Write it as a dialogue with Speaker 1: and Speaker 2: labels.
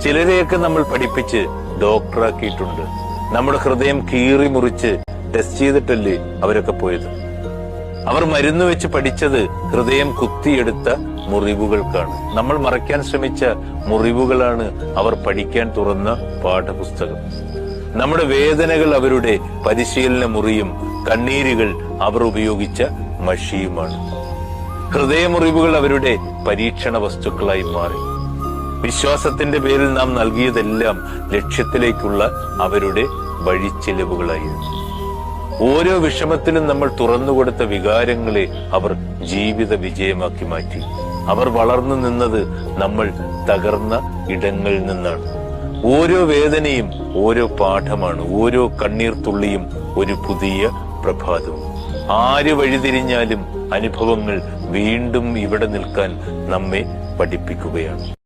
Speaker 1: ചിലരെയൊക്കെ നമ്മൾ പഠിപ്പിച്ച് ഡോക്ടറാക്കിയിട്ടുണ്ട്. നമ്മുടെ ഹൃദയം കീറി മുറിച്ച് ടെസ്റ്റ് ചെയ്തിട്ടല്ലേ അവരൊക്കെ പോയത്. അവർ മരുന്ന് വെച്ച് പഠിച്ചത് ഹൃദയം കുത്തിയെടുത്ത മുറിവുകൾക്കാണ്. നമ്മൾ മറയ്ക്കാൻ ശ്രമിച്ച മുറിവുകളാണ് അവർ പഠിക്കാൻ തുറന്ന പാഠപുസ്തകം. നമ്മുടെ വേദനകൾ അവരുടെ പരിശീലന മുറിയും കണ്ണീരുകൾ അവർ ഉപയോഗിച്ച മഷിയുമാണ്. ഹൃദയമുറിവുകൾ അവരുടെ പരീക്ഷണ വസ്തുക്കളായി മാറി. വിശ്വാസത്തിന്റെ പേരിൽ നാം നൽകിയതെല്ലാം ലക്ഷ്യത്തിലേക്കുള്ള അവരുടെ വഴിച്ചെലവുകളായിരുന്നു. ഓരോ വിഷമത്തിലും നമ്മൾ തുറന്നുകൊടുത്ത വികാരങ്ങളെ അവർ ജീവിത വിജയമാക്കി മാറ്റി. അവർ വളർന്നു നിന്നത് നമ്മൾ തകർന്ന ഇടങ്ങളിൽ നിന്നാണ്. ഓരോ വേദനയും ഓരോ പാഠമാണ്. ഓരോ കണ്ണീർ തുള്ളിയും ഒരു പുതിയ പ്രഭാതവും. ആര് വഴിതിരിഞ്ഞാലും അനുഭവങ്ങൾ വീണ്ടും ഇവിടെ നിൽക്കാൻ നമ്മെ പഠിപ്പിക്കുകയാണ്.